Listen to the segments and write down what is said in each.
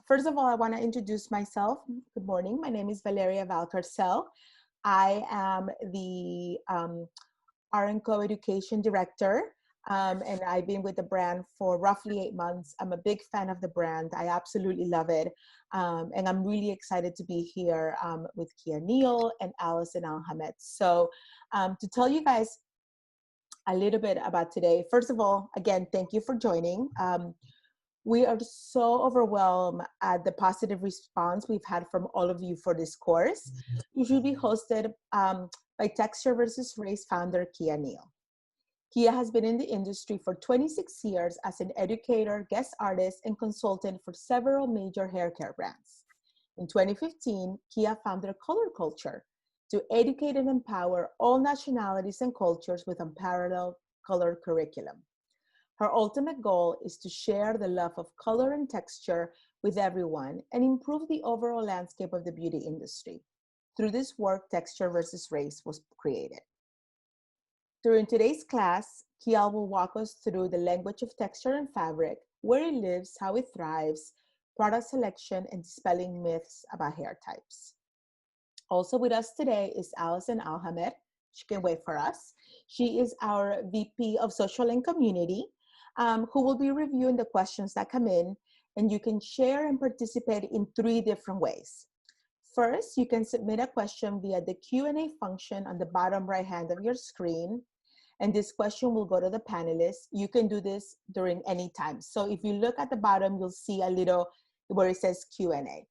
First of all, I want to introduce myself. Good morning. My name is Valeria Valcarcel. I am the R+Co Education Director, and I've been with the brand for roughly 8 months. I'm a big fan of the brand. I absolutely love it. And I'm really excited to be here with Keya Neal and Allison Alhamed. So to tell you guys a little bit about today, first of all, again, thank you for joining. We are so overwhelmed at the positive response we've had from all of you for this course. It will be hosted by Texture versus Race founder Keya Neal. Keya has been in the industry for 26 years as an educator, guest artist, and consultant for several major hair care brands. In 2015, Keya founded Color Culture to educate and empower all nationalities and cultures with unparalleled color curriculum. Her ultimate goal is to share the love of color and texture with everyone and improve the overall landscape of the beauty industry. Through this work, Texture versus Race was created. During today's class, Keya will walk us through the language of texture and fabric, where it lives, how it thrives, product selection, and dispelling myths about hair types. Also with us today is Allison Alhamed. She can wait for us. She is our VP of Social and Community, who will be reviewing the questions that come in, and you can share and participate in 3 different ways. First, you can submit a question via the Q&A function on the bottom right hand of your screen, and this question will go to the panelists. You can do this during any time. So if you look at the bottom, you'll see a little where it says Q&A.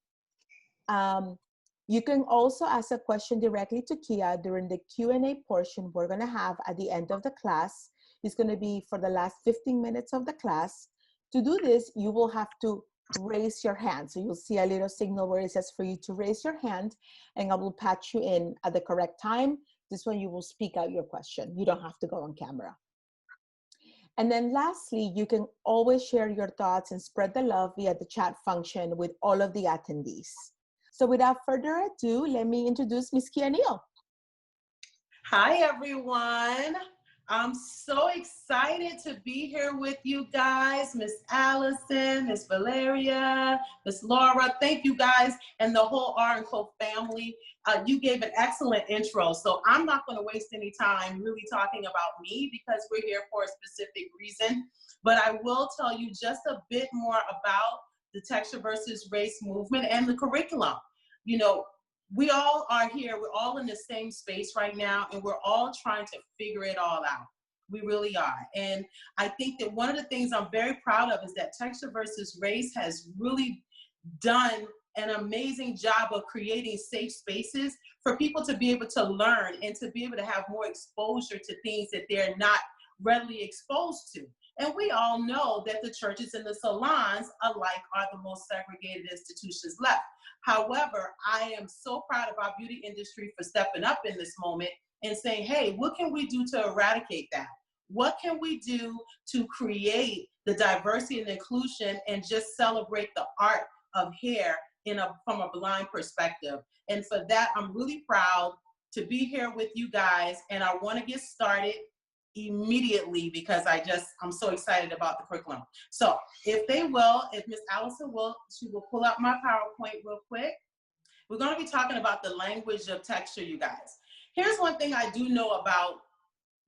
You can also ask a question directly to Keya during the Q&A portion we're gonna have at the end of the class. It's going to be for the last 15 minutes of the class. To do this, you will have to raise your hand. So you'll see a little signal where it says for you to raise your hand, and I will patch you in at the correct time. This one you will speak out your question. You don't have to go on camera. And then lastly, you can always share your thoughts and spread the love via the chat function with all of the attendees. So without further ado, let me introduce Ms. Keya Neal. Hi, everyone. I'm so excited to be here with you guys, Miss Allison, Miss Valeria, Miss Laura. Thank you guys and the whole R+Co family. You gave an excellent intro, so I'm not going to waste any time really talking about me because we're here for a specific reason. But I will tell you just a bit more about the Texture versus Race movement and the curriculum. You know, we all are here, we're all in the same space right now, and we're all trying to figure it all out. We really are. And I think that one of the things I'm very proud of is that Texture versus Race has really done an amazing job of creating safe spaces for people to be able to learn and to be able to have more exposure to things that they're not readily exposed to. And we all know that the churches and the salons alike are the most segregated institutions left. However, I am so proud of our beauty industry for stepping up in this moment and saying, hey, what can we do to eradicate that? What can we do to create the diversity and inclusion and just celebrate the art of hair from a blind perspective? And for that, I'm really proud to be here with you guys, and I want to get started immediately because I'm so excited about the curriculum. So if Miss Allison she will pull up my PowerPoint real quick. We're going to be talking about the language of texture, you guys. Here's one thing I do know about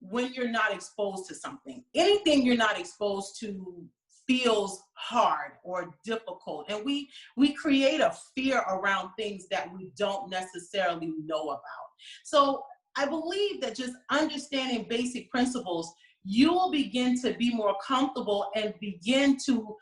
when you're not exposed to something. Anything you're not exposed to feels hard or difficult, and we create a fear around things that we don't necessarily know about. So I believe that just understanding basic principles, you will begin to be more comfortable and begin to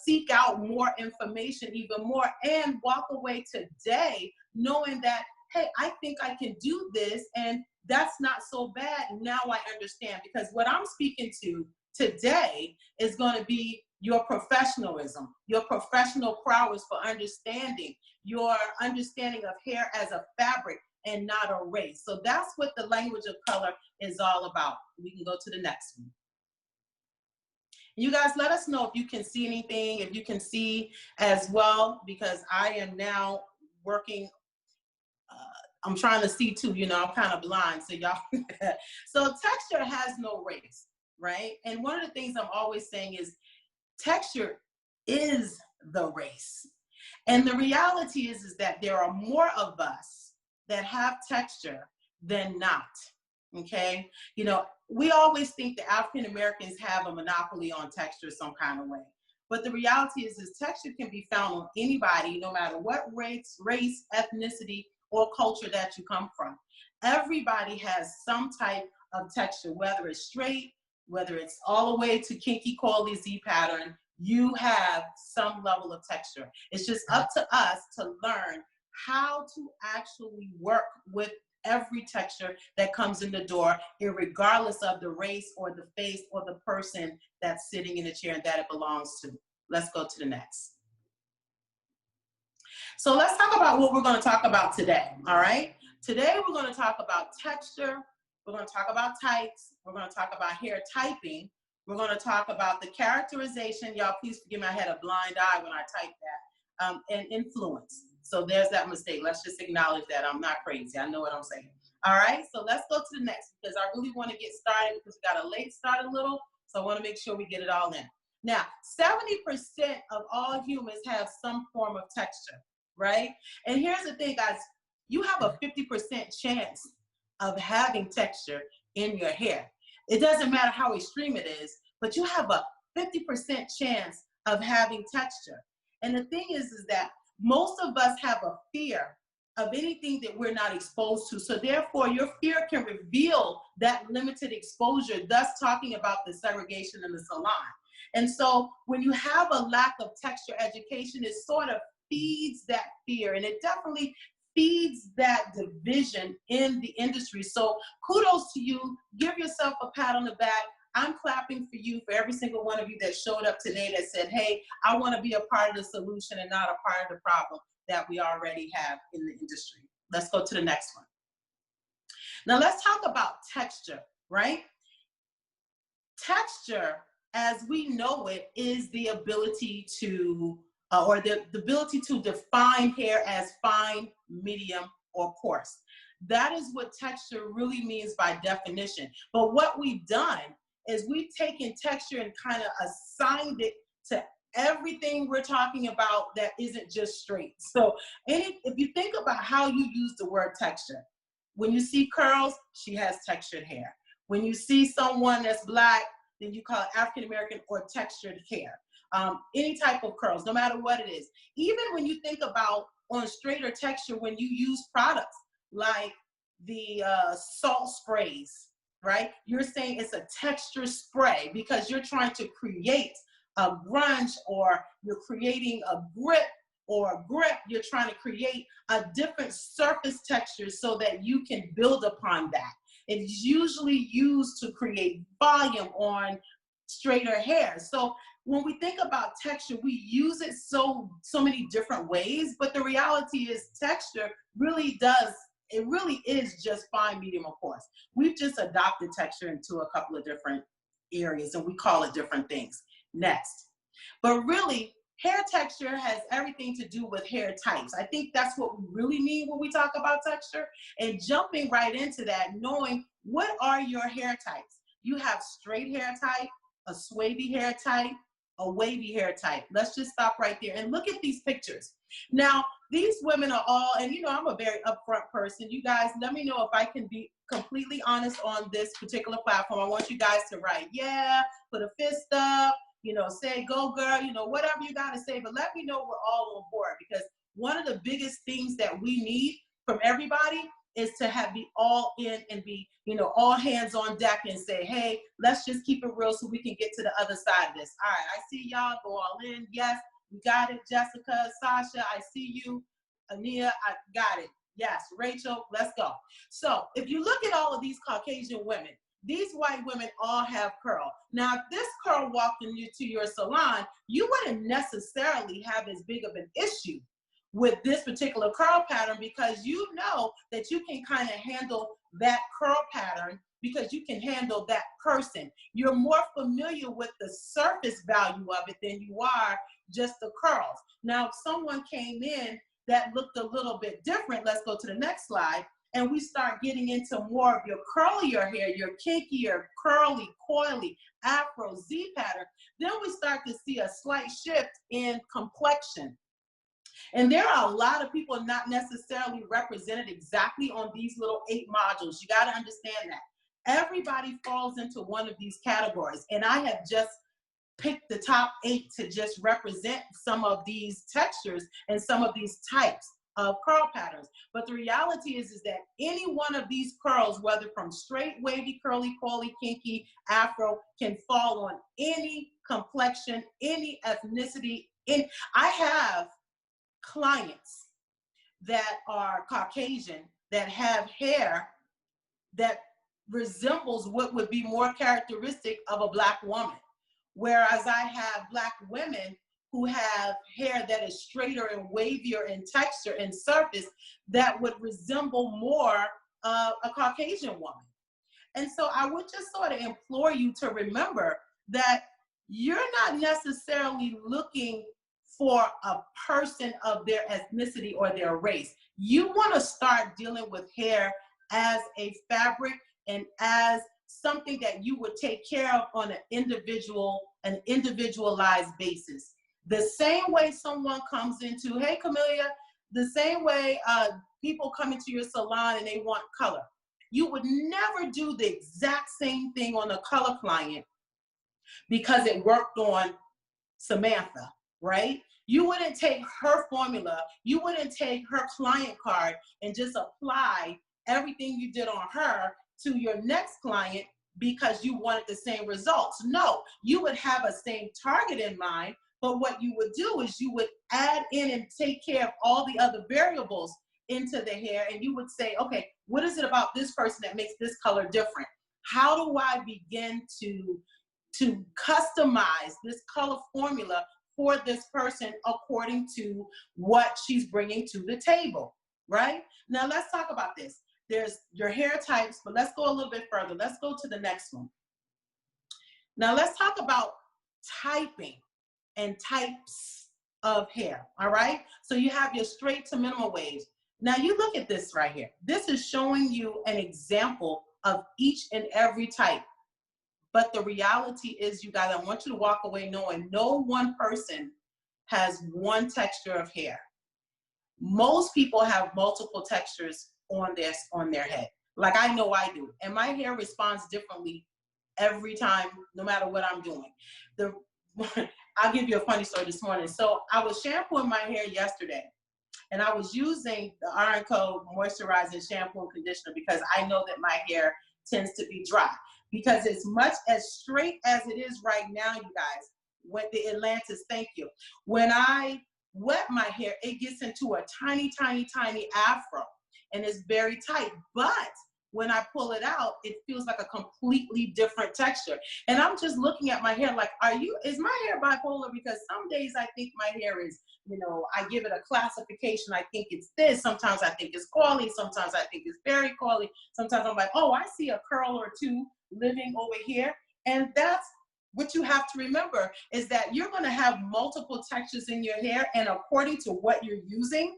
seek out more information even more and walk away today knowing that, hey, I think I can do this and that's not so bad. Now I understand, because what I'm speaking to today is going to be your professionalism, your professional prowess for understanding, your understanding of hair as a fabric and not a race. So that's what the language of color is all about. We can go to the next one. You guys, let us know if you can see anything, if you can see as well, because I am now working, I'm trying to see too, you know, I'm kind of blind, so y'all. So texture has no race, right? And one of the things I'm always saying is texture is the race. And the reality is that there are more of us that have texture than not, okay? You know, we always think that African Americans have a monopoly on texture some kind of way. But the reality is texture can be found on anybody, no matter what race, ethnicity, or culture that you come from. Everybody has some type of texture, whether it's straight, whether it's all the way to kinky, coily, Z pattern, you have some level of texture. It's just up to us to learn how to actually work with every texture that comes in the door, regardless of the race or the face or the person that's sitting in the chair and that it belongs to. Let's go to the next. So let's talk about what we're going to talk about today, all right? Today we're going to talk about texture, we're going to talk about types, we're going to talk about hair typing, we're going to talk about the characterization, y'all please forgive me, I had a blind eye when I typed that, and influence. So there's that mistake. Let's just acknowledge that. I'm not crazy. I know what I'm saying. All right, so let's go to the next because I really want to get started because we got a late start a little, so I want to make sure we get it all in. Now, 70% of all humans have some form of texture, right? And here's the thing, guys. You have a 50% chance of having texture in your hair. It doesn't matter how extreme it is, but you have a 50% chance of having texture. And the thing is that most of us have a fear of anything that we're not exposed to. So therefore, your fear can reveal that limited exposure, thus talking about the segregation in the salon. And so when you have a lack of texture education, it sort of feeds that fear, and it definitely feeds that division in the industry. So kudos to you. Give yourself a pat on the back. I'm clapping for you, for every single one of you that showed up today that said, hey, I want to be a part of the solution and not a part of the problem that we already have in the industry. Let's go to the next one. Now let's talk about texture, right? Texture, as we know it, is the ability to, or the ability to define hair as fine, medium, or coarse. That is what texture really means by definition. But what we've done is we've taken texture and kind of assigned it to everything we're talking about that isn't just straight. So if you think about how you use the word texture, when you see curls, she has textured hair. When you see someone that's Black, then you call it African American or textured hair. Any type of curls, no matter what it is. Even when you think about on straighter texture, when you use products like the salt sprays, right? You're saying it's a texture spray because you're trying to create a grunge, or you're creating a grip, or a grip, you're trying to create a different surface texture so that you can build upon that. It's usually used to create volume on straighter hair. So when we think about texture, we use it so many different ways, but the reality is texture really is just fine, medium, or coarse. We've just adopted texture into a couple of different areas and we call it different things. Next. But really, hair texture has everything to do with hair types. I think that's what we really mean when we talk about texture. And jumping right into that, knowing what are your hair types. You have straight hair type, a swavy hair type, a wavy hair type. Let's just stop right there and look at these pictures. Now, these women are all, and you know, I'm a very upfront person. You guys, let me know if I can be completely honest on this particular platform. I want you guys to write, yeah, put a fist up, you know, say, go girl, you know, whatever you got to say, but let me know we're all on board, because one of the biggest things that we need from everybody is to be all in and be, you know, all hands on deck and say, hey, let's just keep it real so we can get to the other side of this. All right, I see y'all, go all in. Yes, we got it. Jessica, Sasha, I see you. Ania, I got it. Yes, Rachel, let's go. So if you look at all of these Caucasian women, these white women all have curl. Now, if this curl walked into your salon, you wouldn't necessarily have as big of an issue with this particular curl pattern, because you know that you can kind of handle that curl pattern because you can handle that person. You're more familiar with the surface value of it than you are just the curls. Now, if someone came in that looked a little bit different, let's go to the next slide, and we start getting into more of your curlier hair, your kinkier, curly, coily, afro, Z pattern, then we start to see a slight shift in complexion. And there are a lot of people not necessarily represented exactly on these little 8 modules. You got to understand that. Everybody falls into one of these categories. And I have just picked the top 8 to just represent some of these textures and some of these types of curl patterns. But the reality is that any one of these curls, whether from straight, wavy, curly, coily, kinky, afro, can fall on any complexion, any ethnicity. I have clients that are Caucasian that have hair that resembles what would be more characteristic of a Black woman. Whereas I have Black women who have hair that is straighter and wavier in texture and surface that would resemble more a Caucasian woman. And so I would just sort of implore you to remember that you're not necessarily looking for a person of their ethnicity or their race. You want to start dealing with hair as a fabric and as something that you would take care of on an individualized basis. The same way someone comes into, hey Camellia, the same way people come into your salon and they want color. You would never do the exact same thing on a color client because it worked on Samantha, right? You wouldn't take her formula, you wouldn't take her client card and just apply everything you did on her to your next client because you wanted the same results. No, you would have a same target in mind, but what you would do is you would add in and take care of all the other variables into the hair, and you would say, okay, what is it about this person that makes this color different? How do I begin to customize this color formula for this person according to what she's bringing to the table, right? Now let's talk about this. There's your hair types, but let's go a little bit further. Let's go to the next one. Now let's talk about typing and types of hair, all right? So you have your straight to minimal waves. Now you look at this right here. This is showing you an example of each and every type. But the reality is, you guys, I want you to walk away knowing no one person has one texture of hair. Most people have multiple textures on their head. Like I know I do. And my hair responds differently every time, no matter what I'm doing. I'll give you a funny story this morning. So I was shampooing my hair yesterday, and I was using the R+Co moisturizing shampoo and conditioner because I know that my hair tends to be dry. Because as much as straight as it is right now, you guys, when the Atlantis, thank you. When I wet my hair, it gets into a tiny, tiny, tiny afro, and it's very tight. But when I pull it out, it feels like a completely different texture. And I'm just looking at my hair like, is my hair bipolar? Because some days I think my hair is, I give it a classification. I think it's this. Sometimes I think it's coily. Sometimes I think it's very coily. Sometimes I'm like, oh, I see a curl or two living over here. And that's what you have to remember, is that you're going to have multiple textures in your hair, and according to what you're using,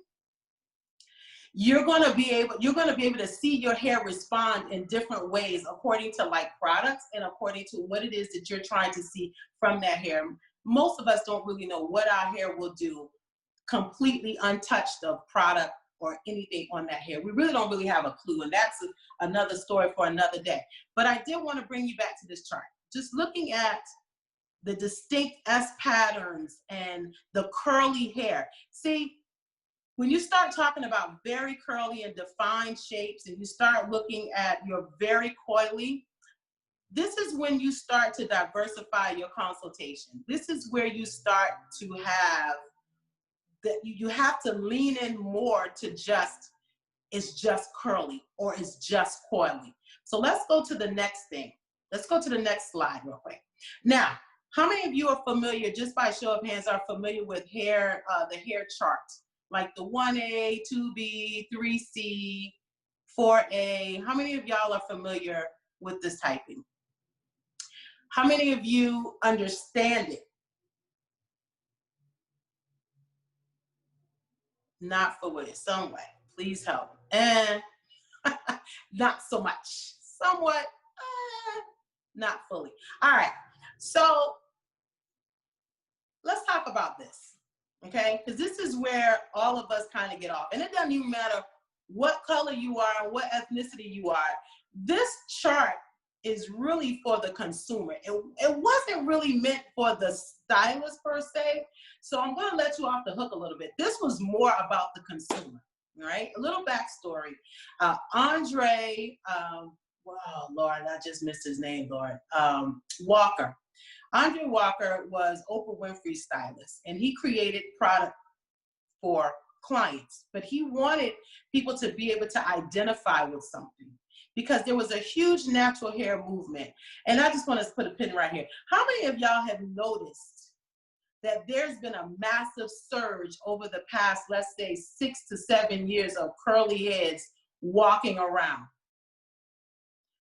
you're going to be able to see your hair respond in different ways according to like products and according to what it is that you're trying to see from that hair. Most of us don't really know what our hair will do completely untouched of product or anything on that hair. We really don't really have a clue, and that's another story for another day. But I did want to bring you back to this chart. Just looking at the distinct S patterns and the curly hair. See, when you start talking about very curly and defined shapes, and you start looking at your very coily, this is when you start to diversify your consultation. This is where you start to have that you have to lean in more to just, it's just curly or it's just coily. So let's go to the next thing. Let's go to the next slide real quick. Now, how many of you are familiar, just by show of hands, are familiar with hair, the hair chart? Like the 1A, 2B, 3C, 4A. How many of y'all are familiar with this typing? How many of you understand it? Not fully, some way. Please help. And not so much. Somewhat, not fully. All right. So let's talk about this. okay? Because this is where all of us kind of get off. And it doesn't even matter what color you are, what ethnicity you are. This chart is really for the consumer. It wasn't really meant for the stylist per se. So I'm going to let you off the hook a little bit. This was more about the consumer, right? A little backstory. Andre, oh Lord, I just missed his name, Lord. Walker. Andre Walker was Oprah Winfrey's stylist, and he created product for clients, but he wanted people to be able to identify with something because there was a huge natural hair movement. And I just want to put a pin right here. How many of y'all have noticed that there's been a massive surge over the past, let's say, 6 to 7 years of curly heads walking around?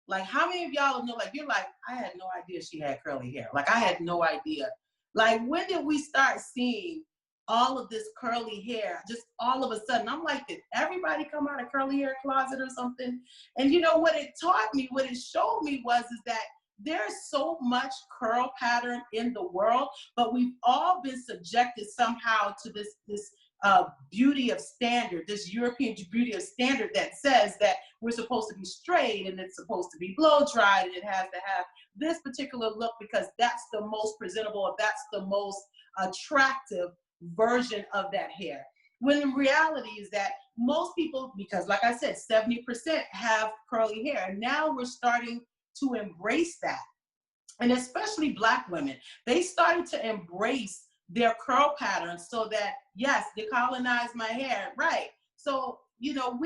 Like, how many of y'all know, like, you're like, I had no idea she had curly hair. Like, I had no idea. Like, when did we start seeing all of this curly hair just all of a sudden? I'm like, did everybody come out of curly hair closet or something? And you know what it taught me, what it showed me was that there's so much curl pattern in the world, but we've all been subjected somehow to this beauty of standard, this European beauty of standard that says that we're supposed to be straight and it's supposed to be blow dried and it has to have this particular look because that's the most presentable, or that's the most attractive version of that hair. When in reality is that most people, because like I said, 70% have curly hair, and now we're starting to embrace that. And especially Black women, they started to embrace their curl patterns so that, yes, decolonize my hair, right? So, you know,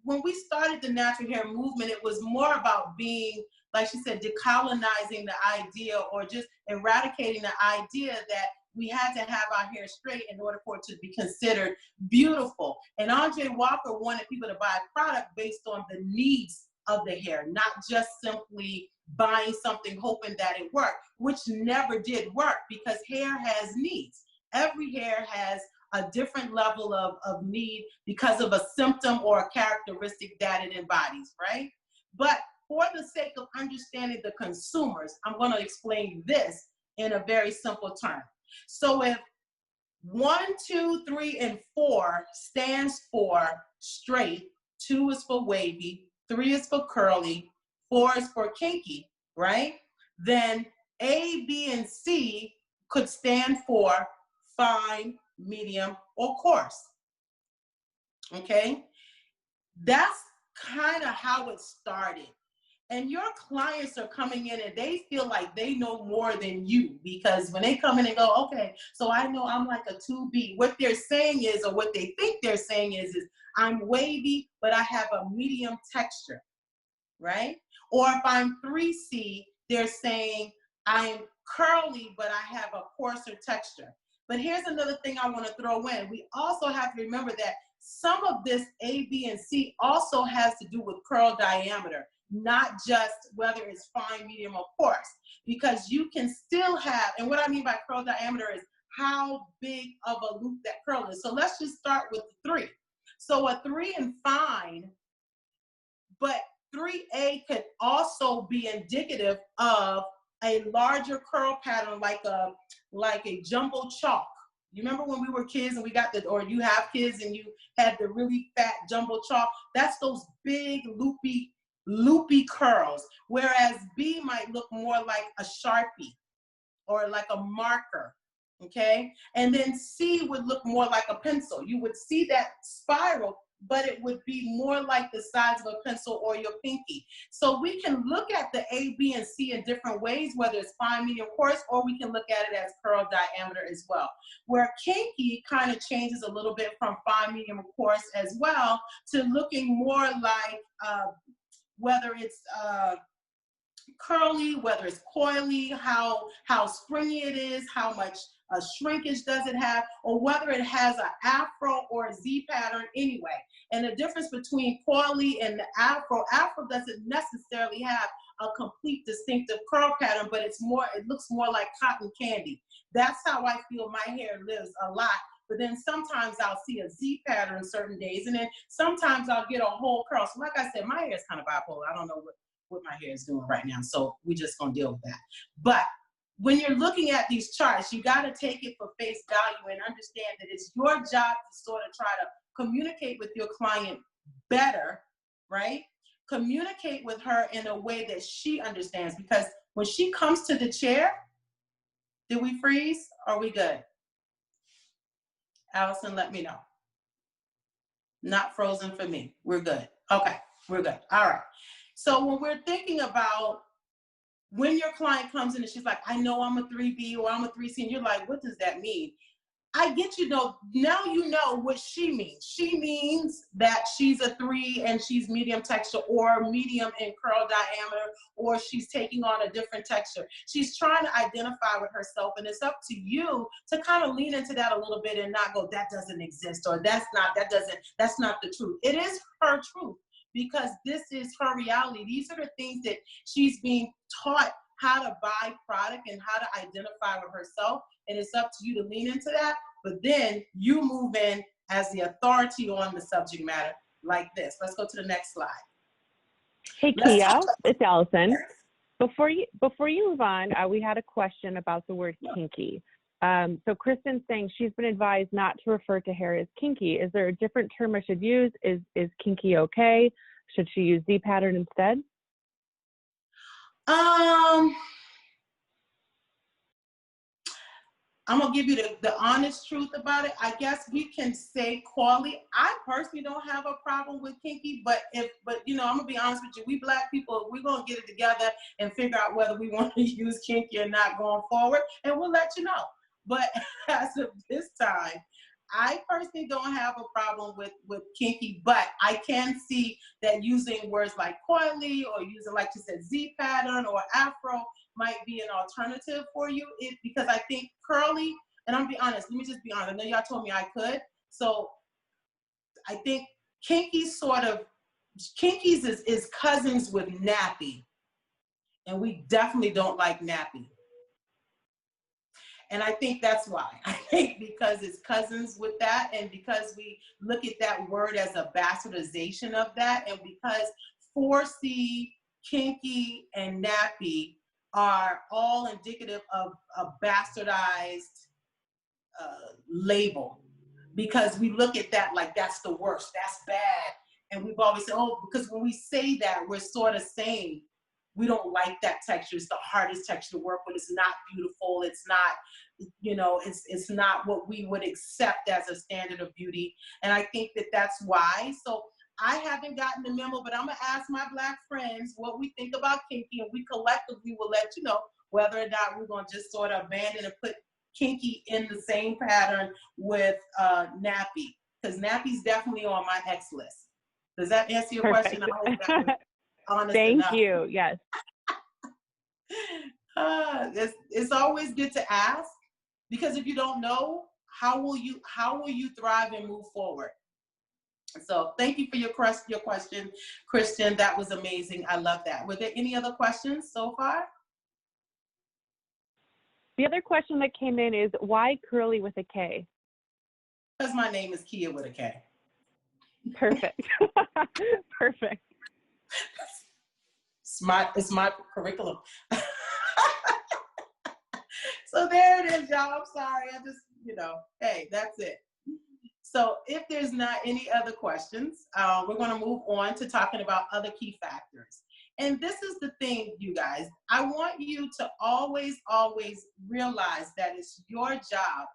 when we started the natural hair movement, it was more about being, like she said, decolonizing the idea or just eradicating the idea that we had to have our hair straight in order for it to be considered beautiful. And Andre Walker wanted people to buy product based on the needs of the hair, not just simply buying something hoping that it worked, which never did work because hair has needs. Every hair has a different level of need because of a symptom or a characteristic that it embodies, right? But for the sake of understanding the consumers, I'm going to explain this in a very simple term. So if 1, 2, 3, and 4 stands for straight, 2 is for wavy, 3 is for curly, 4 is for kinky, right? Then A, B, and C could stand for fine, medium, or coarse, okay? That's kind of how it started. And your clients are coming in and they feel like they know more than you, because when they come in and go, okay, so I know I'm like a 2B. What they're saying is, or what they think they're saying is I'm wavy, but I have a medium texture, right? Or if I'm 3C, they're saying I'm curly, but I have a coarser texture. But here's another thing I want to throw in. We also have to remember that some of this A, B, and C also has to do with curl diameter, not just whether it's fine, medium, or coarse, because you can still have, and what I mean by curl diameter is how big of a loop that curl is. So let's just start with the 3. So a 3 and fine, but 3A could also be indicative of a larger curl pattern, like a jumbo chalk. You remember when we were kids and we got or you have kids and you had the really fat jumbo chalk? That's those big loopy curls. Whereas B might look more like a Sharpie or like a marker, okay? And then C would look more like a pencil. You would see that spiral, but it would be more like the size of a pencil or your pinky. So we can look at the A, B, and C in different ways, whether it's fine, medium, coarse, or we can look at it as curl diameter as well. Where kinky kind of changes a little bit from fine, medium, or coarse as well to looking more like whether it's curly, whether it's coily, how springy it is, how much shrinkage does it have, or whether it has an afro or a Z pattern anyway. And the difference between coily and the afro doesn't necessarily have a complete distinctive curl pattern, but it looks more like cotton candy. That's how I feel my hair lives a lot. But then sometimes I'll see a Z pattern certain days, and then sometimes I'll get a whole curl. So like I said, my hair is kind of bipolar. I don't know what my hair is doing right now, so we're just gonna deal with that. But when you're looking at these charts, you got to take it for face value and understand that it's your job to sort of try to communicate with your client better, right? Communicate with her in a way that she understands, because when she comes to the chair, did we freeze? Are we good? Allison, let me know. Not frozen for me. We're good. Okay, we're good. All right. So when we're thinking about when your client comes in and she's like, I know I'm a 3B or I'm a 3C, and you're like, what does that mean? I get you know, now you know what she means. She means that she's a 3 and she's medium texture or medium in curl diameter, or she's taking on a different texture. She's trying to identify with herself, and it's up to you to kind of lean into that a little bit and not go, that doesn't exist, or that's not the truth. It is her truth, because this is her reality. These are the things that she's being taught how to buy product and how to identify with herself. And it's up to you to lean into that, but then you move in as the authority on the subject matter like this. Let's go to the next slide. Hey, Keya, it's Allison. Before you move on, we had a question about the word kinky. So Kristen's saying she's been advised not to refer to hair as kinky. Is there a different term I should use? Is kinky okay? Should she use Z pattern instead? I'm gonna give you the honest truth about it. I guess we can say coily. I personally don't have a problem with kinky, but you know, I'm gonna be honest with you. We Black people, we're gonna get it together and figure out whether we want to use kinky or not going forward, and we'll let you know. But as of this time, I personally don't have a problem with kinky, but I can see that using words like coily or using, like you said, Z pattern or Afro might be an alternative for you, because I think curly, and I'm gonna be honest, let me just be honest, I know y'all told me I could, so I think kinky's is cousins with nappy, and we definitely don't like nappy. And I think that's why. I think because it's cousins with that, and because we look at that word as a bastardization of that, and because 4C, kinky, and nappy are all indicative of a bastardized label. Because we look at that like that's the worst, that's bad. And we've always said, oh, because when we say that, we're sort of saying, we don't like that texture. It's the hardest texture to work with. It's not beautiful. It's not, you know, it's not what we would accept as a standard of beauty. And I think that that's why. So I haven't gotten the memo, but I'm gonna ask my Black friends what we think about kinky, and we collectively will let you know whether or not we're gonna just sort of abandon and put kinky in the same pattern with nappy, because nappy's definitely on my X list. Does that answer your Perfect. question? I hope that was honest Thank enough. you. Yes. It's always good to ask, because if you don't know, how will you thrive and move forward? So thank you for your question, Christian. That was amazing. I love that. Were there any other questions so far? The other question that came in is, why curly with a K? Because my name is Keya with a K. Perfect. Perfect. It's my curriculum. So there it is, y'all. I'm sorry. I just, you know, hey, that's it. So if there's not any other questions, we're going to move on to talking about other key factors. And this is the thing, you guys. I want you to always, always realize that it's your job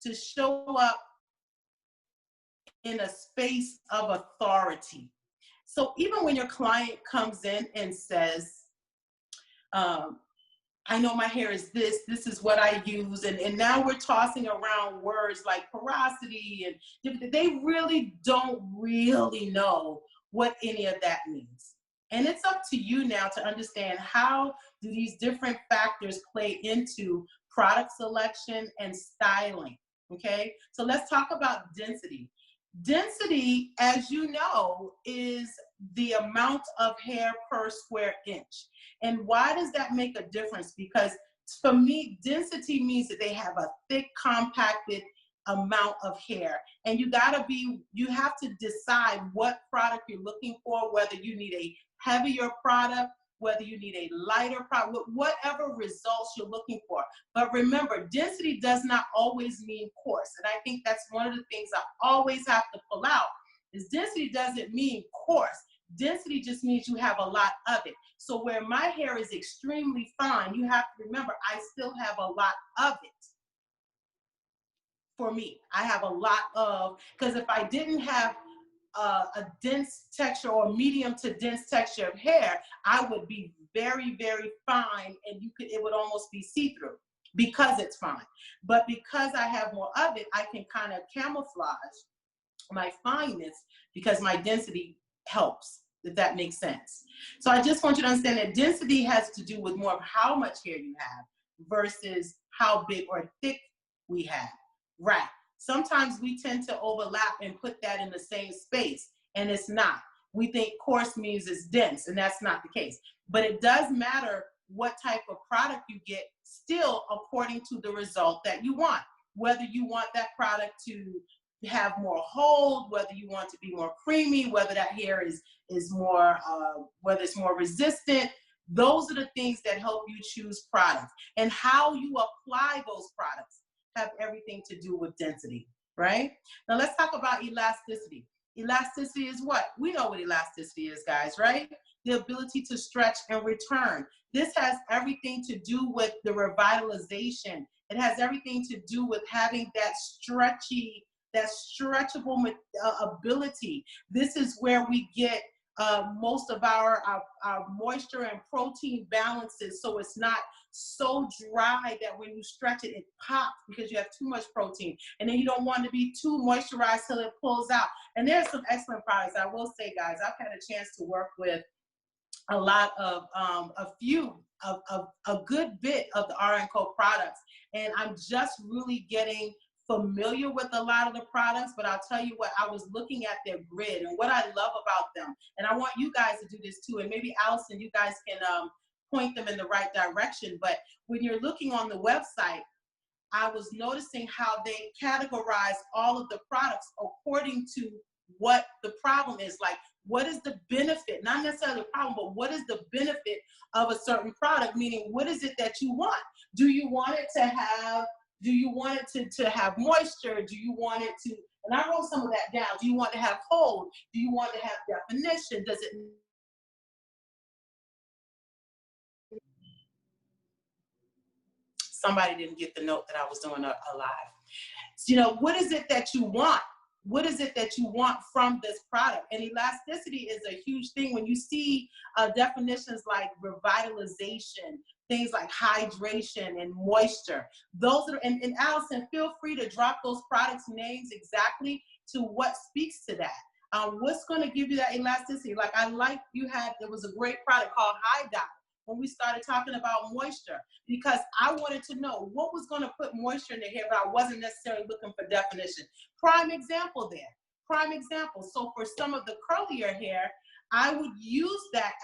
to show up in a space of authority. So even when your client comes in and says, I know my hair is this is what I use, and now we're tossing around words like porosity, and they really don't really know what any of that means. And it's up to you now to understand, how do these different factors play into product selection and styling, okay? So let's talk about density. Density, as you know, is the amount of hair per square inch. And why does that make a difference? Because for me, density means that they have a thick, compacted amount of hair. And you have to decide what product you're looking for, whether you need a heavier product, whether you need a lighter product, whatever results you're looking for. But remember, density does not always mean coarse. And I think that's one of the things I always have to pull out is density doesn't mean coarse. Density just means you have a lot of it. So where my hair is extremely fine, you have to remember, I still have a lot of it. For me, I have a lot of, because if I didn't have a dense texture or medium to dense texture of hair, I would be very, very fine, and it would almost be see-through because it's fine. But because I have more of it, I can kind of camouflage my fineness because my density helps, if that makes sense. So I just want you to understand that density has to do with more of how much hair you have versus how big or thick we have. Right. Sometimes we tend to overlap and put that in the same space, and it's not. We think coarse means it's dense, and that's not the case. But it does matter what type of product you get, still according to the result that you want. Whether you want that product to have more hold, whether you want to be more creamy, whether that hair is more, whether it's more resistant. Those are the things that help you choose products. And how you apply those products have everything to do with density, right? Now let's talk about elasticity. Elasticity is what? We know what elasticity is, guys, right? The ability to stretch and return. This has everything to do with the revitalization. It has everything to do with having that stretchable ability. This is where we get most of our moisture and protein balances, so it's not so dry that when you stretch it, it pops because you have too much protein. And then you don't want to be too moisturized till it pulls out. And there's some excellent products. I will say, guys, I've had a chance to work with a lot of, a good bit of the R+Co products. And I'm just really getting familiar with a lot of the products, but I'll tell you what, I was looking at their grid and what I love about them. And I want you guys to do this too. And maybe Allison, you guys can point them in the right direction. But when you're looking on the website, I was noticing how they categorize all of the products according to what the problem is. Like, what is the benefit? Not necessarily the problem, but what is the benefit of a certain product? Meaning, what is it that you want? Do you want it to have moisture? Do you want it to, and I wrote some of that down. Do you want to have hold? Do you want to have definition? Does it? Somebody didn't get the note that I was doing a live. So, you know, what is it that you want? What is it that you want from this product? And elasticity is a huge thing. When you see definitions like revitalization, things like hydration and moisture, those are, and Allison, feel free to drop those products names exactly to what speaks to that. What's going to give you that elasticity? Like there was a great product called High Dot when we started talking about moisture, because I wanted to know what was going to put moisture in the hair, but I wasn't necessarily looking for definition. Prime example there. Prime example. So for some of the curlier hair, I would use that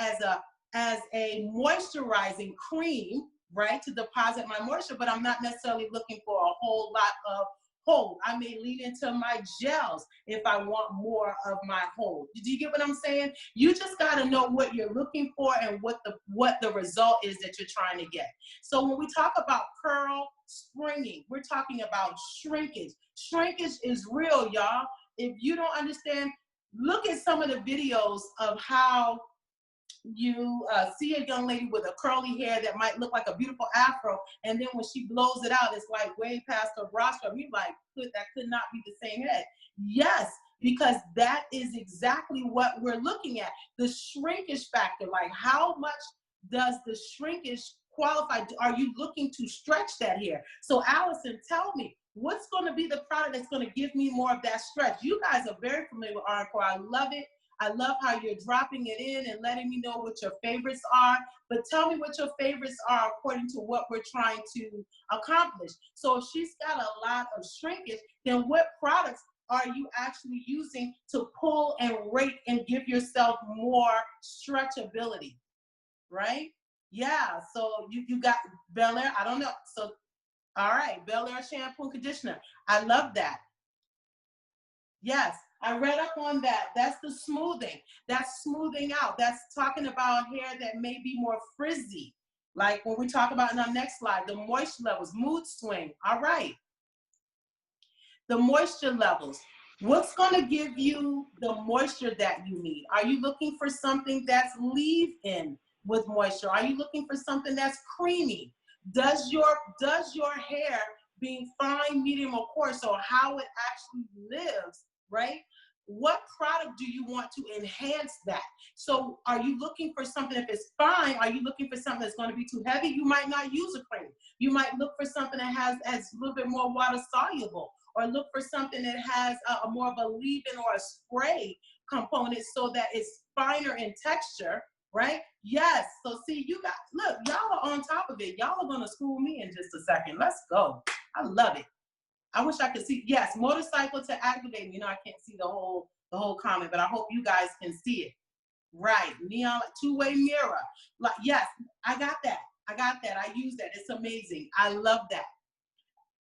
as a moisturizing cream, right, to deposit my moisture, but I'm not necessarily looking for a whole lot of hold. I may lean into my gels if I want more of my hold. Do you get what I'm saying? You just got to know what you're looking for and what the result is that you're trying to get. So when we talk about curl springing, we're talking about shrinkage. Shrinkage is real, y'all. If you don't understand, look at some of the videos of how you see a young lady with a curly hair that might look like a beautiful afro, and then when she blows it out, it's like way past her rostrum. You're like, that could not be the same head. Yes, because that is exactly what we're looking at. The shrinkage factor, like how much does the shrinkage qualify? Are you looking to stretch that hair? So Allison, tell me, what's going to be the product that's going to give me more of that stretch? You guys are very familiar with R+Co. I love it. I love how you're dropping it in and letting me know what your favorites are. But tell me what your favorites are according to what we're trying to accomplish. So if she's got a lot of shrinkage, then what products are you actually using to pull and rake and give yourself more stretchability, right? Yeah, so you got Bel Air, I don't know. So, all right, Bel Air shampoo and conditioner. I love that. Yes. I read up on that. That's the smoothing. That's smoothing out. That's talking about hair that may be more frizzy. Like when we talk about in our next slide, the moisture levels, mood swing. All right. The moisture levels. What's going to give you the moisture that you need? Are you looking for something that's leave-in with moisture? Are you looking for something that's creamy? Does your hair being fine, medium, or coarse, or how it actually lives, right? What product do you want to enhance that? So are you looking for something, if it's fine, are you looking for something that's going to be too heavy? You might not use a cream. You might look for something that has a little bit more water soluble, or look for something that has a more of a leave-in or a spray component so that it's finer in texture, right? Yes. So see, you got, look, y'all are on top of it. Y'all are going to school me in just a second. Let's go. I love it. I wish I could see. Yes, motorcycle to activate. You know, I can't see the whole comment, but I hope you guys can see it. Right. Neon two-way mirror. Like, yes, I got that. I use that. It's amazing. I love that.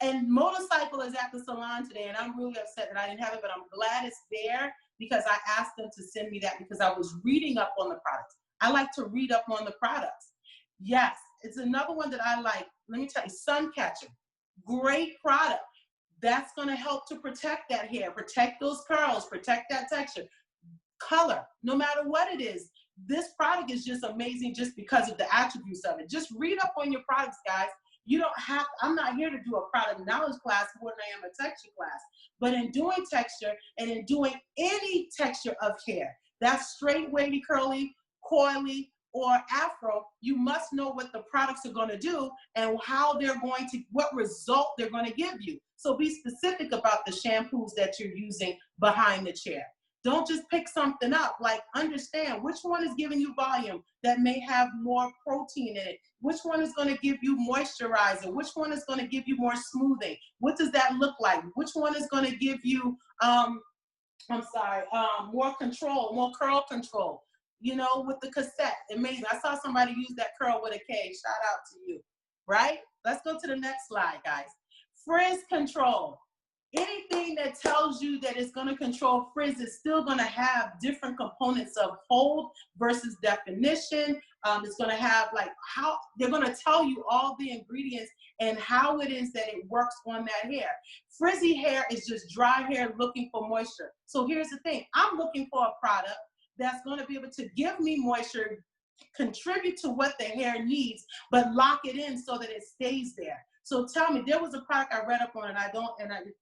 And motorcycle is at the salon today, and I'm really upset that I didn't have it, but I'm glad it's there because I asked them to send me that because I was reading up on the products. I like to read up on the products. Yes, it's another one that I like. Let me tell you, sun catcher. Great product. That's going to help to protect that hair, protect those curls, protect that texture. Color, no matter what it is. This product is just amazing just because of the attributes of it. Just read up on your products, guys. You don't have, I'm not here to do a product knowledge class more than I am a texture class. But in doing texture and in doing any texture of hair, that's straight, wavy, curly, coily, or afro, you must know what the products are going to do and how they're going to, what result they're going to give you. So be specific about the shampoos that you're using behind the chair. Don't just pick something up. Like, understand which one is giving you volume that may have more protein in it. Which one is going to give you moisturizer? Which one is going to give you more smoothing? What does that look like? Which one is going to give you, more control, more curl control? You know, with the cassette. Amazing. I saw somebody use that curl with a K. Shout out to you. Right? Let's go to the next slide, guys. Frizz control. Anything that tells you that it's going to control frizz is still going to have different components of hold versus definition. It's going to have like how they're going to tell you all the ingredients and how it is that it works on that hair. Frizzy hair is just dry hair looking for moisture. So here's the thing. I'm looking for a product that's going to be able to give me moisture, contribute to what the hair needs, but lock it in so that it stays there. So tell me, there was a product I read up on, and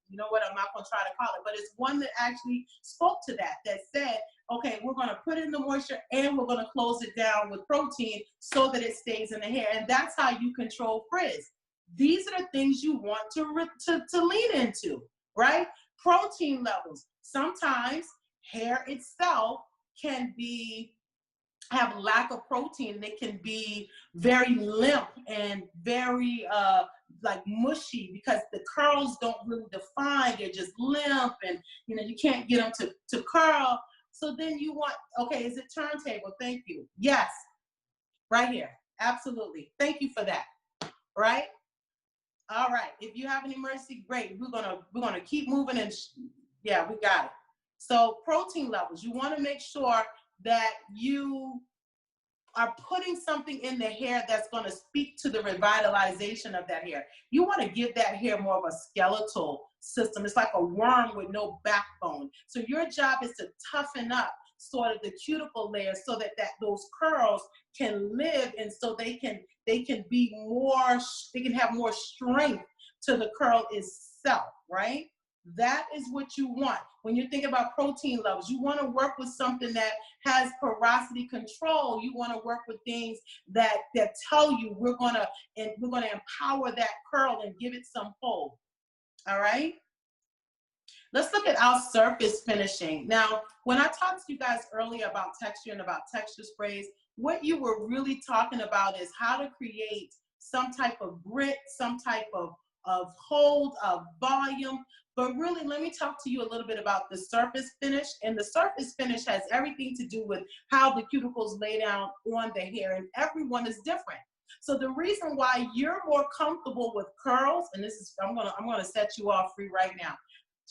you know what, I'm not going to try to call it, but it's one that actually spoke to that said, okay, we're going to put in the moisture and we're going to close it down with protein so that it stays in the hair. And that's how you control frizz. These are the things you want to lean into, right? Protein levels. Sometimes hair itself can have lack of protein, and it can be very limp and very like mushy because the curls don't really define. They're just limp, and you know, you can't get them to curl. So then you want, okay, is it turntable? Thank you. Yes, right here. Absolutely. Thank you for that. Right? All right. If you have any mercy, great. We're gonna keep moving, and yeah, we got it. So protein levels. You want to make sure that you are putting something in the hair that's going to speak to the revitalization of that hair. You want to give that hair more of a skeletal system. It's like a worm with no backbone. So your job is to toughen up sort of the cuticle layer so that those curls can live, and so they can be more, they can have more strength to the curl itself, right? That is what you want. When you think about protein levels, you want to work with something that has porosity control. You want to work with things that tell you we're going to empower that curl and give it some hold. All right? Let's look at our surface finishing. Now, when I talked to you guys earlier about texture and about texture sprays, what you were really talking about is how to create some type of grit, some type of hold, of volume. But really, let me talk to you a little bit about the surface finish. And the surface finish has everything to do with how the cuticles lay down on the hair, and everyone is different. So the reason why you're more comfortable with curls, and this is, I'm gonna set you all free right now.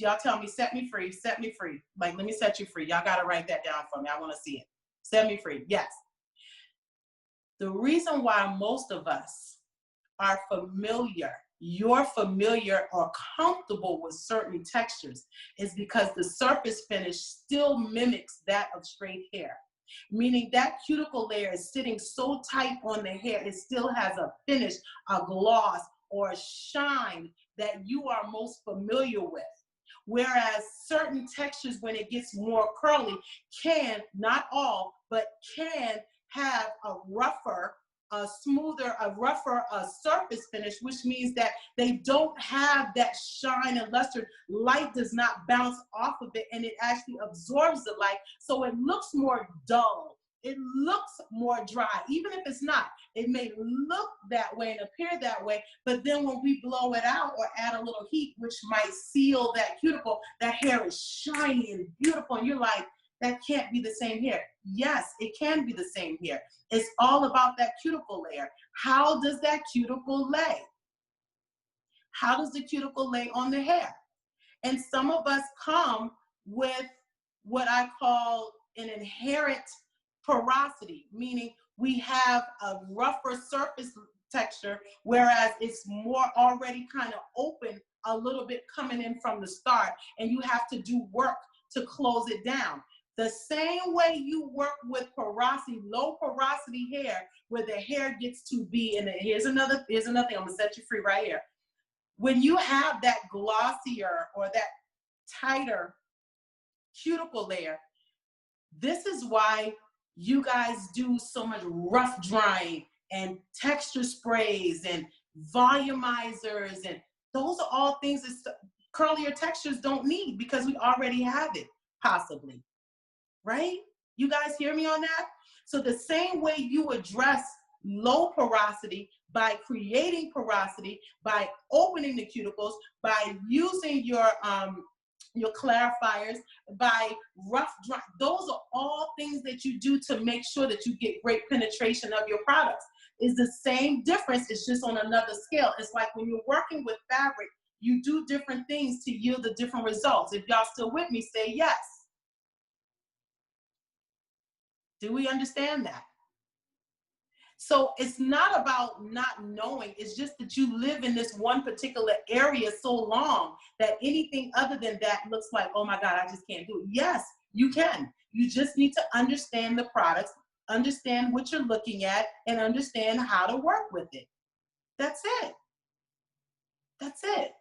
Y'all tell me, set me free, set me free. Like, let me set you free. Y'all got to write that down for me. I want to see it. Set me free. Yes. The reason why most of us are familiar, you're familiar or comfortable with certain textures is because the surface finish still mimics that of straight hair. Meaning that cuticle layer is sitting so tight on the hair, it still has a finish, a gloss, or a shine that you are most familiar with. Whereas certain textures, when it gets more curly, can, not all, but can have a rougher, a smoother, a rougher surface finish, which means that they don't have that shine and luster. Light does not bounce off of it, and it actually absorbs the light, so it looks more dull. It looks more dry, even if it's not. It may look that way and appear that way, but then when we blow it out or add a little heat, which might seal that cuticle, that hair is shiny and beautiful, and you're like, that can't be the same hair. Yes, it can be the same hair. It's all about that cuticle layer. How does that cuticle lay? How does the cuticle lay on the hair? And some of us come with what I call an inherent porosity, meaning we have a rougher surface texture, whereas it's more already kind of open, a little bit coming in from the start, and you have to do work to close it down. The same way you work with porosity, low porosity hair, where the hair gets to be, and here's another thing, I'm gonna set you free right here. When you have that glossier or that tighter cuticle layer, this is why you guys do so much rough drying and texture sprays and volumizers, and those are all things that curlier textures don't need because we already have it, possibly, right? You guys hear me on that? So the same way you address low porosity by creating porosity, by opening the cuticles, by using your clarifiers, by rough dry, those are all things that you do to make sure that you get great penetration of your products. It's the same difference, it's just on another scale. It's like when you're working with fabric, you do different things to yield the different results. If y'all still with me, say yes. Do we understand that? So it's not about not knowing, it's just that you live in this one particular area so long that anything other than that looks like, oh my God, I just can't do it. Yes, you can. You just need to understand the products, understand what you're looking at, and understand how to work with it. That's it. That's it.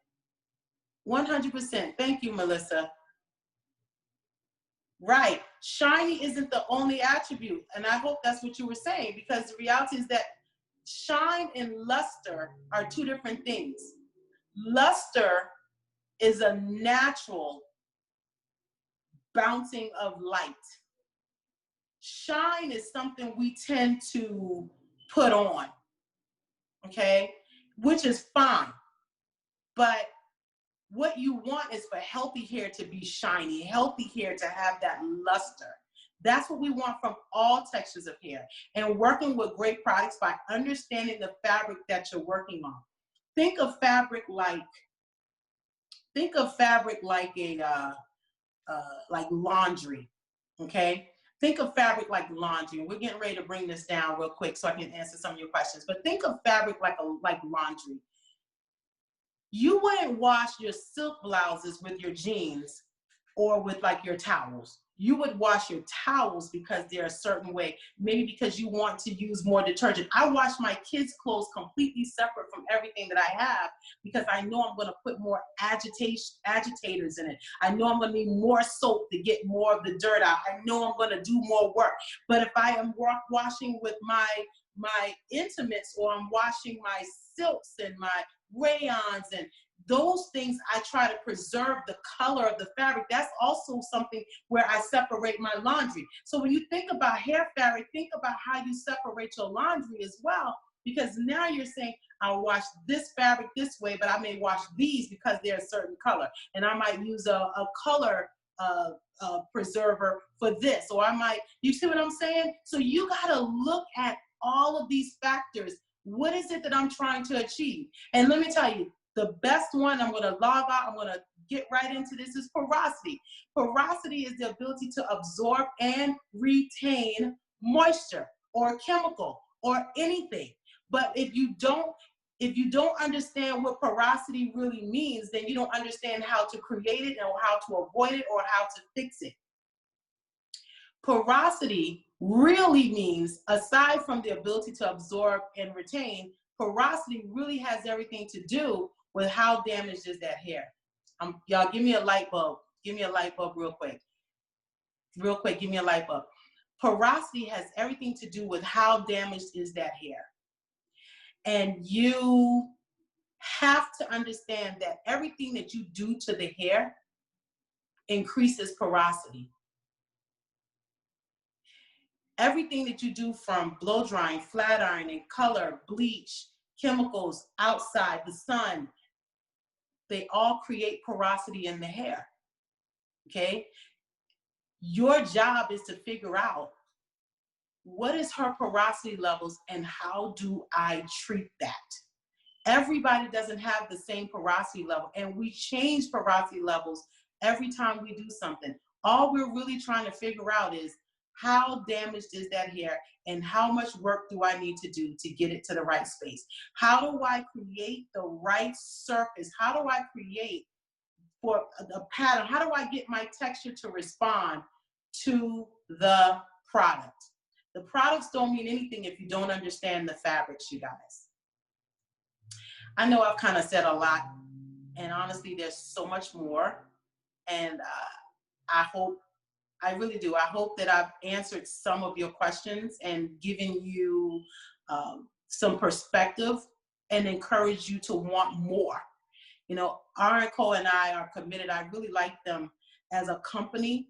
100%. Thank you, Melissa. Right. Shiny isn't the only attribute. And I hope that's what you were saying, because the reality is that shine and luster are two different things. Luster is a natural bouncing of light. Shine is something we tend to put on, okay? Which is fine. But what you want is for healthy hair to be shiny, healthy hair to have that luster. That's what we want from all textures of hair. And working with great products by understanding the fabric that you're working on. Think of fabric like like laundry, okay? Think of fabric like laundry. We're getting ready to bring this down real quick so I can answer some of your questions. But think of fabric like laundry. You wouldn't wash your silk blouses with your jeans or with like your towels. You would wash your towels because they're a certain way, maybe because you want to use more detergent. I wash my kids' clothes completely separate from everything that I have because I know I'm going to put more agitators in it. I know I'm going to need more soap to get more of the dirt out. I know I'm going to do more work. But if I am washing with my intimates, or I'm washing my silks and my rayons and those things, I try to preserve the color of the fabric. That's also something where I separate my laundry. So when you think about hair fabric, think about how you separate your laundry as well, because now you're saying, I'll wash this fabric this way, but I may wash these because they're a certain color. And I might use a color preserver for this, or I might, you see what I'm saying? So you gotta look at all of these factors. What is it that I'm trying to achieve? And let me tell you, the best one, I'm gonna log out, I'm gonna get right into this, is porosity. Porosity is the ability to absorb and retain moisture or chemical or anything. But if you don't understand what porosity really means, then you don't understand how to create it or how to avoid it or how to fix it. Porosity really means, aside from the ability to absorb and retain, porosity really has everything to do with how damaged is that hair. Y'all give me a light bulb. Give me a light bulb real quick. Real quick, give me a light bulb. Porosity has everything to do with how damaged is that hair. And you have to understand that everything that you do to the hair increases porosity. Everything that you do, from blow drying, flat ironing, color, bleach, chemicals, outside, the sun, they all create porosity in the hair, okay? Your job is to figure out, what is her porosity levels and how do I treat that? Everybody doesn't have the same porosity level, and we change porosity levels every time we do something. All we're really trying to figure out is, how damaged is that hair and how much work do I need to do to get it to the right space? How do I create the right surface? How do I create for a pattern? How do I get my texture to respond to the product? The products don't mean anything if you don't understand the fabrics, you guys. I know I've kind of said a lot, and honestly, there's so much more. And I really do. I hope that I've answered some of your questions and given you some perspective and encouraged you to want more. You know, R+Co and I are committed. I really like them as a company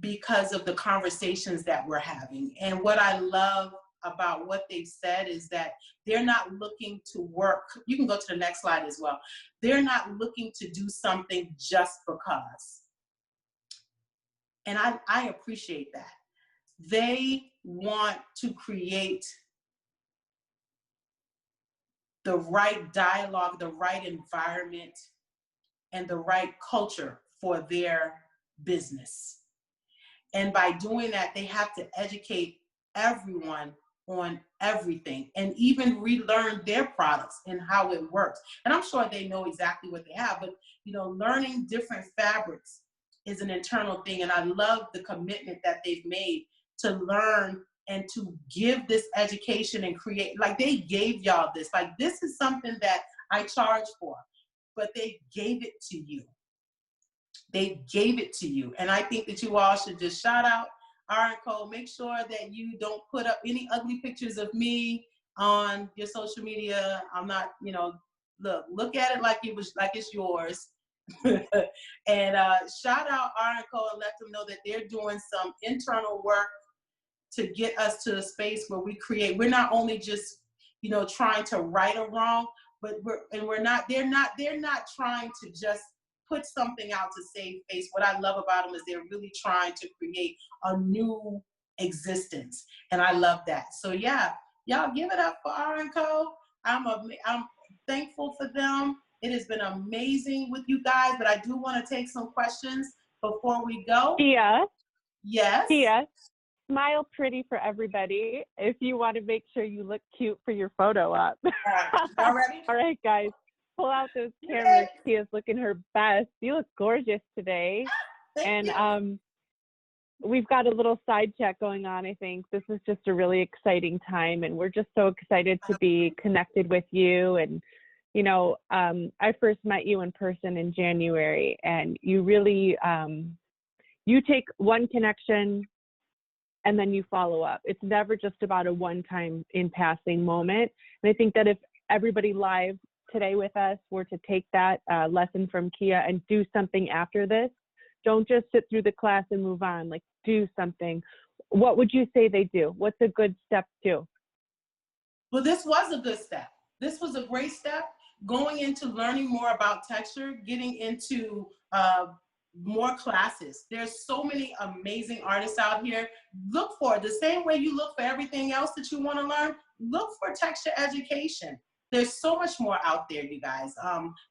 because of the conversations that we're having. And what I love about what they've said is that they're not looking to work. You can go to the next slide as well. They're not looking to do something just because. And I appreciate that. They want to create the right dialogue, the right environment, and the right culture for their business. And by doing that, they have to educate everyone on everything and even relearn their products and how it works. And I'm sure they know exactly what they have, but you know, learning different fabrics is an internal thing. And I love the commitment that they've made to learn and to give this education and create, like they gave y'all this, like this is something that I charge for, but they gave it to you. They gave it to you. And I think that you all should just shout out R+Co. Make sure that you don't put up any ugly pictures of me on your social media. I'm not, you know, look at it like it's yours. And shout out R+Co and let them know that they're doing some internal work to get us to a space where we create. We're not only just, you know, trying to right a wrong, but they're not trying to just put something out to save face. What I love about them is they're really trying to create a new existence, and I love that. So yeah, y'all give it up for R+Co. I'm thankful for them. It has been amazing with you guys, but I do want to take some questions before we go. Keya. Yes. Keya, smile pretty for everybody if you want to make sure you look cute for your photo op. All right. Y'all ready? All right, guys. Pull out those cameras. Keya's looking her best. You look gorgeous today. Thank you. And we've got a little side chat going on, I think. This is just a really exciting time, and we're just so excited to be connected with you. And, you know, I first met you in person in January, and you really, you take one connection and then you follow up. It's never just about a one-time in passing moment. And I think that if everybody live today with us were to take that lesson from Keya and do something after this, don't just sit through the class and move on, like do something. What would you say they do? What's a good step to? Well, this was a good step. This was a great step. Going into learning more about texture, getting into more classes. There's so many amazing artists out here. Look for it. The same way you look for everything else that you want to learn, look for texture education. there's so much more out there, you guys.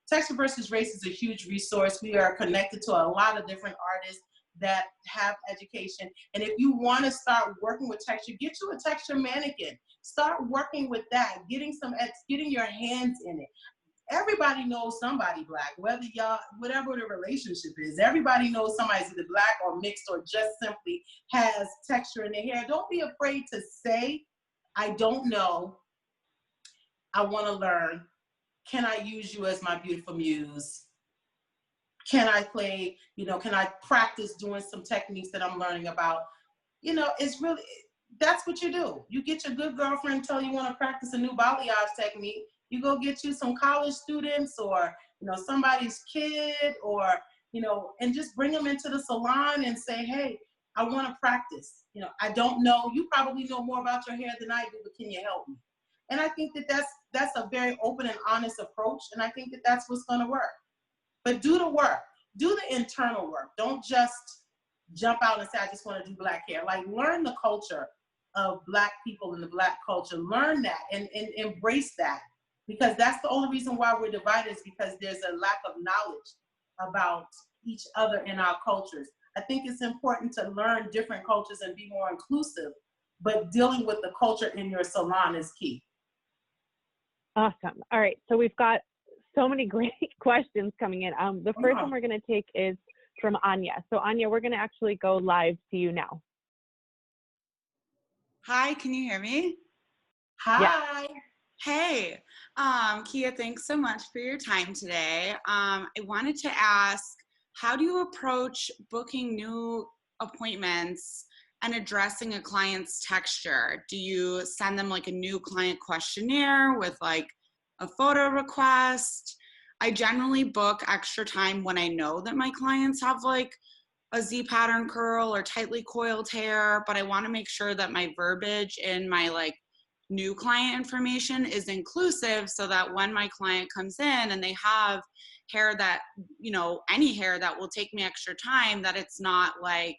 Texture versus Race is a huge resource. We are connected to a lot of different artists that have education. And if you want to start working with texture, get you a texture mannequin. Start working with that, getting your hands in it. Everybody knows somebody Black, whether y'all, whatever the relationship is. Everybody knows somebody's either Black or mixed or just simply has texture in their hair. Don't be afraid to say, I don't know. I want to learn. Can I use you as my beautiful muse? Can I play, can I practice doing some techniques that I'm learning about? It's really, that's what you do. You get your good girlfriend, tell you want to practice a new balayage technique. You go get you some college students or, somebody's kid or, and just bring them into the salon and say, hey, I want to practice. I don't know. You probably know more about your hair than I do, but can you help me? And I think that that's a very open and honest approach. And I think that that's what's going to work. But do the work. Do the internal work. Don't just jump out and say, I just want to do Black hair. Like, learn the culture of Black people and the Black culture. Learn that and embrace that. Because that's the only reason why we're divided, is because there's a lack of knowledge about each other in our cultures. I think it's important to learn different cultures and be more inclusive, but dealing with the culture in your salon is key. Awesome. All right. So we've got so many great questions coming in. The first one we're going to take is from Anya. So Anya, we're going to actually go live to you now. Hi, can you hear me? Hi. Yeah. Hey, Keya, thanks so much for your time today. I wanted to ask, how do you approach booking new appointments and addressing a client's texture? Do you send them like a new client questionnaire with like a photo request? I generally book extra time when I know that my clients have like a Z pattern curl or tightly coiled hair, but I want to make sure that my verbiage in my like new client information is inclusive, so that when my client comes in and they have hair that, any hair that will take me extra time, that it's not like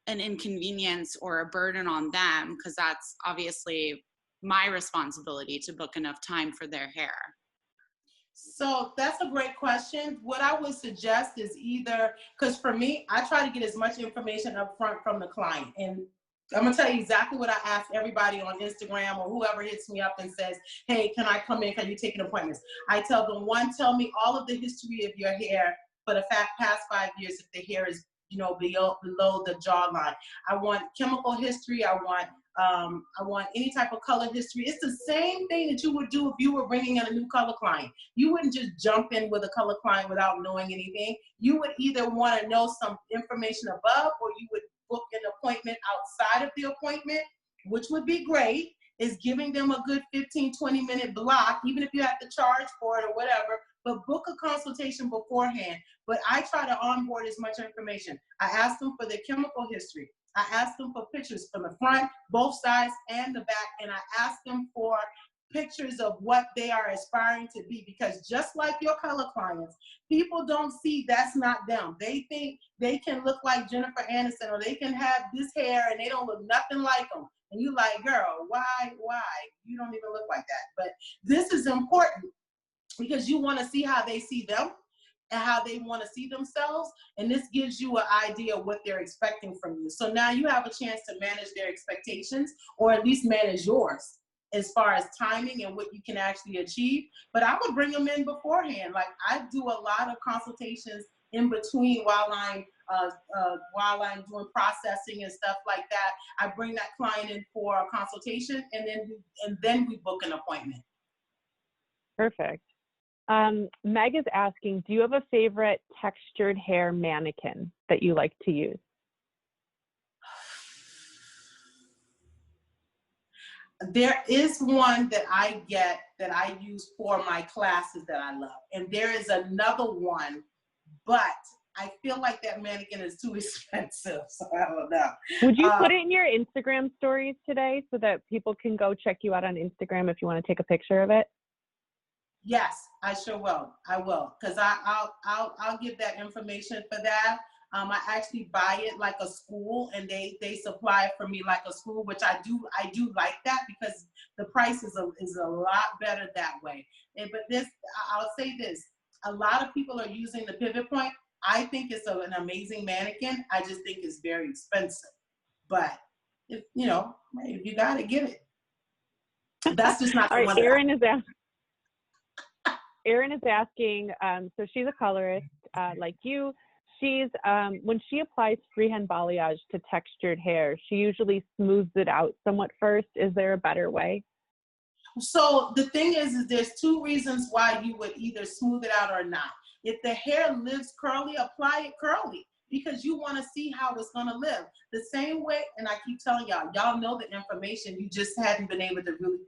an inconvenience or a burden on them, because that's obviously my responsibility to book enough time for their hair. So that's a great question. What I would suggest is either, because for me, I try to get as much information up front from the client. And I'm gonna tell you exactly what I ask everybody on Instagram or whoever hits me up and says, hey, can I come in? Can you take an appointment? I tell them, one, tell me all of the history of your hair for the past 5 years if the hair is below the jawline. I want chemical history. I want any type of color history. It's the same thing that you would do if you were bringing in a new color client. You wouldn't just jump in with a color client without knowing anything. You would either want to know some information above, or you would book an appointment outside of the appointment, which would be great, is giving them a good 15, 20-minute block, even if you have to charge for it or whatever, but book a consultation beforehand. But I try to onboard as much information. I ask them for their chemical history. I ask them for pictures from the front, both sides, and the back, and I ask them for pictures of what they are aspiring to be, because just like your color clients, people don't see that's not them. They think they can look like Jennifer Aniston, or they can have this hair and they don't look nothing like them. And you like, girl, why? You don't even look like that. But this is important because you want to see how they see them and how they want to see themselves. And this gives you an idea of what they're expecting from you. So now you have a chance to manage their expectations, or at least manage yours as far as timing and what you can actually achieve. But I would bring them in beforehand. Like, I do a lot of consultations in between while I'm doing processing and stuff like that. I bring that client in for a consultation, and then we book an appointment. Perfect. Meg is asking, do you have a favorite textured hair mannequin that you like to use? There is one that I get that I use for my classes that I love. And there is another one, but I feel like that mannequin is too expensive, so I don't know. Would you put it in your Instagram stories today so that people can go check you out on Instagram if you want to take a picture of it? Yes, I sure will. I will, because I'll give that information for that. I actually buy it like a school, and they supply it for me like a school, which I do like that, because the price is a lot better that way. But I'll say this, a lot of people are using the pivot point. I think it's an amazing mannequin. I just think it's very expensive. But if you got to get it. That's just not All the right, one. Erin is asking, so she's a colorist like you. She's when she applies freehand balayage to textured hair, she usually smooths it out somewhat first. Is there a better way? So the thing is there's two reasons why you would either smooth it out or not. If the hair lives curly, apply it curly, because you want to see how it's going to live. The same way, and I keep telling y'all know the information, you just hadn't been able to really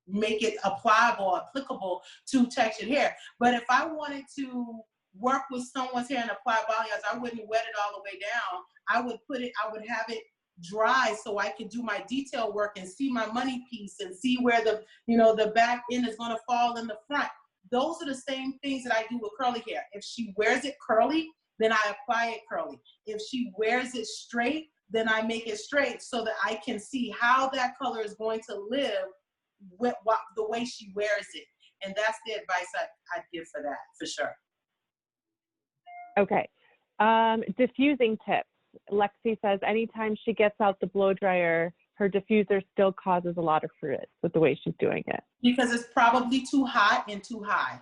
make it applicable to textured hair. But if I wanted to work with someone's hair and apply balayage, I wouldn't wet it all the way down. I would have it dry so I could do my detail work and see my money piece and see where the back end is going to fall in the front. Those are the same things that I do with curly hair. If she wears it curly, then I apply it curly. If she wears it straight, then I make it straight so that I can see how that color is going to live with the way she wears it. And that's the advice I'd give for that, for sure. Okay. Diffusing tips. Lexi says anytime she gets out the blow dryer, her diffuser still causes a lot of frizz with the way she's doing it. Because it's probably too hot and too high.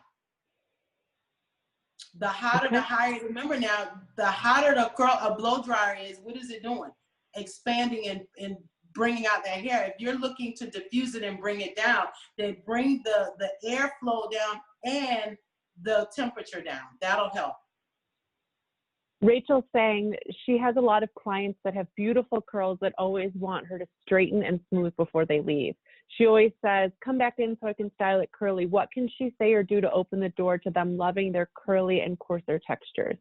The hotter, the higher. Remember now, the hotter a blow dryer is, what is it doing? Expanding and bringing out that hair. If you're looking to diffuse it and bring it down, then bring the airflow down and the temperature down. That'll help. Rachel's saying she has a lot of clients that have beautiful curls that always want her to straighten and smooth before they leave. She always says, come back in so I can style it curly. What can she say or do to open the door to them loving their curly and coarser textures?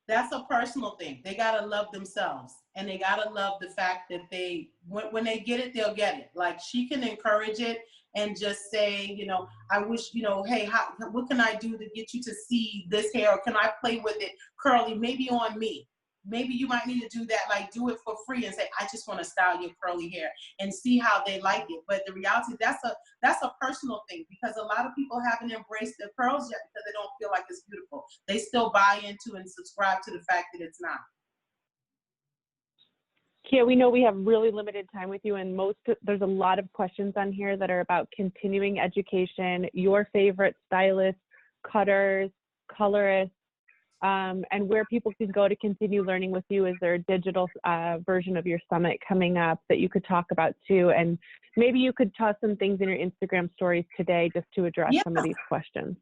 That's a personal thing. They gotta love themselves, and they gotta love the fact that when they get it, they'll get it. Like, she can encourage it and just say, I wish, hey, what can I do to get you to see this hair? Or can I play with it curly, maybe on me? Maybe you might need to do that, like do it for free and say, I just want to style your curly hair, and see how they like it. But the reality, that's a personal thing, because a lot of people haven't embraced their curls yet because they don't feel like it's beautiful. They still buy into and subscribe to the fact that it's not. Keya, we know we have really limited time with you, and there's a lot of questions on here that are about continuing education, your favorite stylists, cutters, colorists, and where people can go to continue learning with you. Is there a digital version of your summit coming up that you could talk about too? And maybe you could toss some things in your Instagram stories today just to address some of these questions.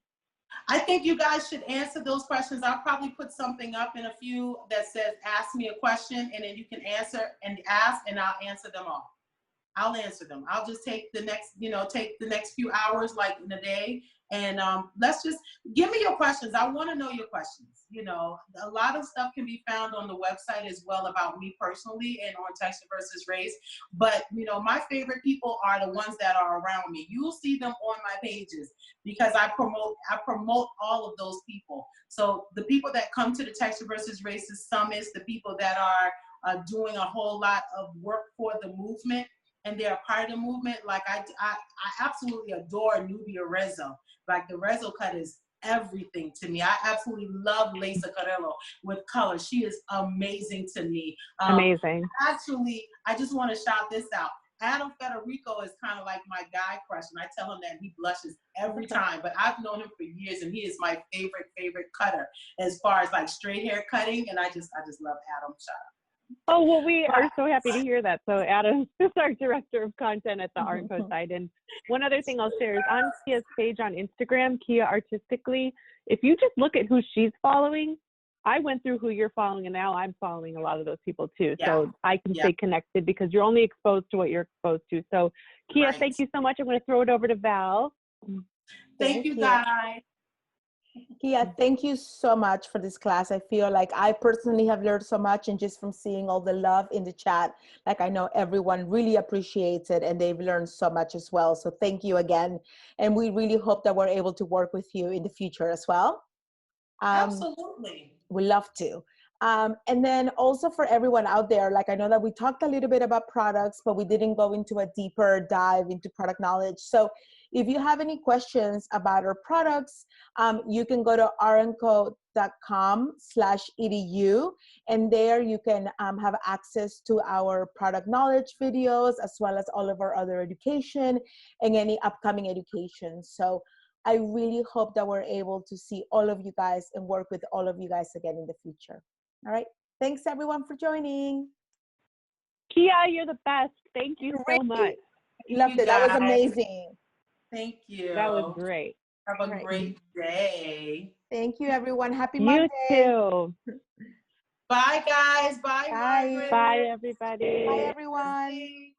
I think you guys should answer those questions. I'll probably put something up in a few that says, ask me a question, and then you can answer and ask, and I'll answer them all. I'll answer them. I'll just take the next few hours, like in a day, and let's just give me your questions. I want to know your questions. A lot of stuff can be found on the website as well about me personally and on Texture versus Race. But my favorite people are the ones that are around me. You'll see them on my pages because I promote all of those people. So the people that come to the Texture versus Races summits, the people that are doing a whole lot of work for the movement, and they're a part of the movement. Like I absolutely adore Nubia Rezo. Like, the Rezo cut is everything to me. I absolutely love Lisa Carrello with color. She is amazing to me. Amazing. Actually, I just want to shout this out. Adam Federico is kind of like my guy crush, and I tell him that he blushes every time, but I've known him for years, and he is my favorite cutter as far as like straight hair cutting, and I just love Adam. Shout out. Oh, well, we are so happy to hear that. So Adam is our director of content at the R+Co side. And one other thing I'll share is on Keya's page on Instagram, Keya Artistically, if you just look at who she's following, I went through who you're following, and now I'm following a lot of those people too. Yeah. So I can stay connected because you're only exposed to what you're exposed to. So Keya, thank you so much. I'm going to throw it over to Val. Thank you, guys. Keya, thank you so much for this class. I feel like I personally have learned so much, and just from seeing all the love in the chat, like I know everyone really appreciates it and they've learned so much as well. So thank you again. And we really hope that we're able to work with you in the future as well. Absolutely. We love to. And then also for everyone out there, like I know that we talked a little bit about products, but we didn't go into a deeper dive into product knowledge. So if you have any questions about our products, you can go to rnco.com/edu, and there you can have access to our product knowledge videos, as well as all of our other education and any upcoming education. So I really hope that we're able to see all of you guys and work with all of you guys again in the future. All right. Thanks everyone for joining. Keya, you're the best. Thank you so much. Loved it. That was amazing. Thank you. That was great. Have a great day. Thank you, everyone. Happy Monday. You too. Bye, guys. Bye, Bye. Margaret. Bye, everybody. Bye, everyone.